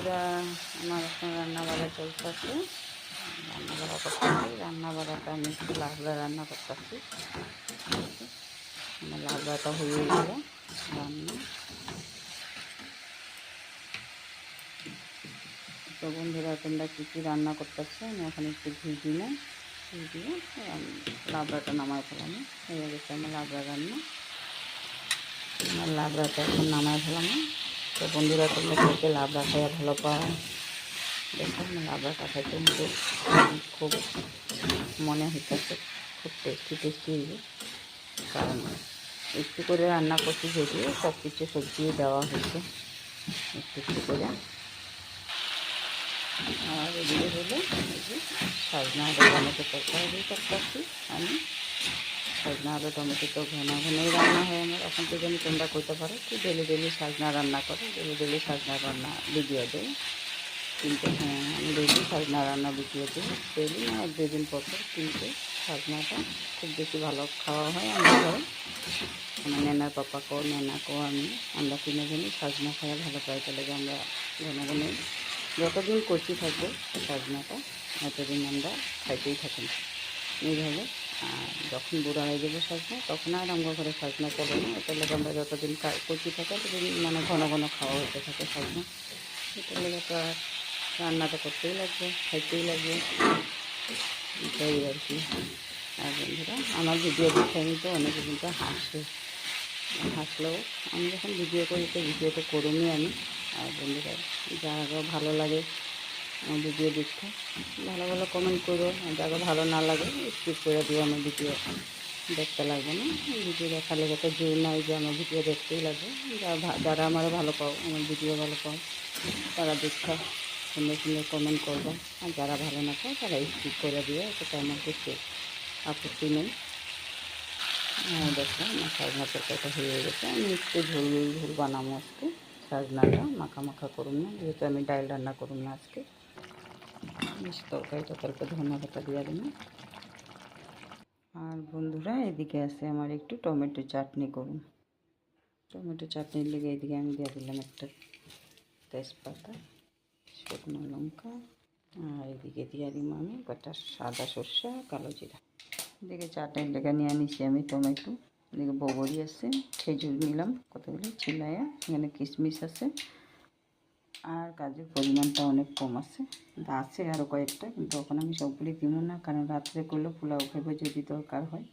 বন্ধুরা, আমার এখন রান্না বাড়া চলতেছে। রান্না বাড়া করতেছি। রান্না বাড়াটা আমি একটু লাবড়া রান্না করতেছি। আমার লাবড়াটা হয়ে গেল রান্না। তো বন্ধুরা, তোমরা কী কী রান্না করতেছো? আমি এখন একটু ঘি দিলাম। ঘি দিয়ে লাবড়াটা নামাই ফেলাম। হয়ে গেছে আমার লাবড়া রান্না। আমার লাবড়াটা এখন নামাই ফেলাম। তো বন্ধুরা, তোমরা কে লাবড়া খাইয়া ভালো পাও? দেখো আমার লাবড়াটা খাইতে কিন্তু খুব মনে হইতেছে খুব টেস্টি হইবে। কারণ একটু করে রান্না করছি, যদিও সব কিছু সবজিও দেওয়া হয়েছে একটু একটু করে। আর এদিকে হলো এই যে সজনা আলু টমেটো তরকারি করতেছি আমি। সজনা আলু টমেটো তো ঘনই রান্না হয় আমার। এখন তো জানি তোমরা করতে পারো কি ডেলি সজনা রান্না করো, ডেলি সজনা রান্না ভিডিও দেয়। কিন্তু হ্যাঁ, আমি ডেলি সজনা রান্না ভিডিও দিই। ডেলি না, 1-2 দিন পর কিন্তু সজনাটা খুব বেশি ভালো খাওয়া হয় আমার ঘরে। আমার নেনাকেও আমরা তিনজনই সজনা খাওয়া ভালো পাই। তাহলে আমরা ঘন যতদিন কচি থাকবো সজনাটা ততদিন আমরা খাইতেই থাকি এইভাবে। আর যখন বুড়া হয়ে যাবে সজনা, তখন আর আমার ঘরে সজনা চলে না। এটার লেগে আমরা যতদিন কচি থাকে ততদিন মানে ঘন খাওয়া হতে থাকে সজনা। এটার লেগে তো আর রান্নাটা করতেই লাগবে, খাইতেই লাগবে, এটাই আর কি। আর বন্ধুরা, আমার ভিডিও দেখে আমি তো অনেকে কিন্তু হাসলেও আমি যখন ভিডিও করি তো ভিডিওটা করুনই আমি। আর বন্ধুরা, যারা ভালো লাগে আমার ভিডিও দেখতে, ভালো কমেন্ট করো। যারা ভালো না লাগে স্কিপ করে দিও, আমার ভিডিও দেখতে লাগবে না। ভিডিও দেখার লেগে তো জোর নাই যে আমার ভিডিও দেখতেই লাগবে। যারা আমার ভালো পাও, আমার ভিডিও ভালো পাও, তারা দেখতে সুন্দর কমেন্ট করবো। আর যারা ভালো না পাও তারা স্কিপ করে দিও, এটাতে আমার কিছু আপত্তি নেই। দেখো আমার সজনা তরকারিটা হয়ে গেছে। আমি একটু ঝোল বানাবো আজকে। সজনাটা মাখা করুন না, যেহেতু আমি ডাল রান্না করুন না আজকে। তরকারিটা ধনিয়া পাতা দিয়ে দিলাম। আর বন্ধুরা, এদিকে আছে আমার একটু টমেটো চাটনি করুন। টমেটো চাটনির লেগে এদিকে আমি দিয়ে দিলাম একটা তেজপাতা, শুকনো লঙ্কা। আর এদিকে দিয়ে দিলাম আমি কটা সাদা সর্ষে, কালো জিরা। এদিকে চাটনির লেগে নিয়ে নিছি আমি টমেটো। এদিকে বগরি আছে, খেজুর নিলাম কতগুলি চিলাইয়া। এখানে কিশমিশ আছে। আর কাজুর পরিমাণটা অনেক কম আছে, আছে আরও কয়েকটা, কিন্তু ওখানে আমি সবগুলি দিব না, কারণ রাত্রে করলে পোলাও খাইব যদি দরকার হয়।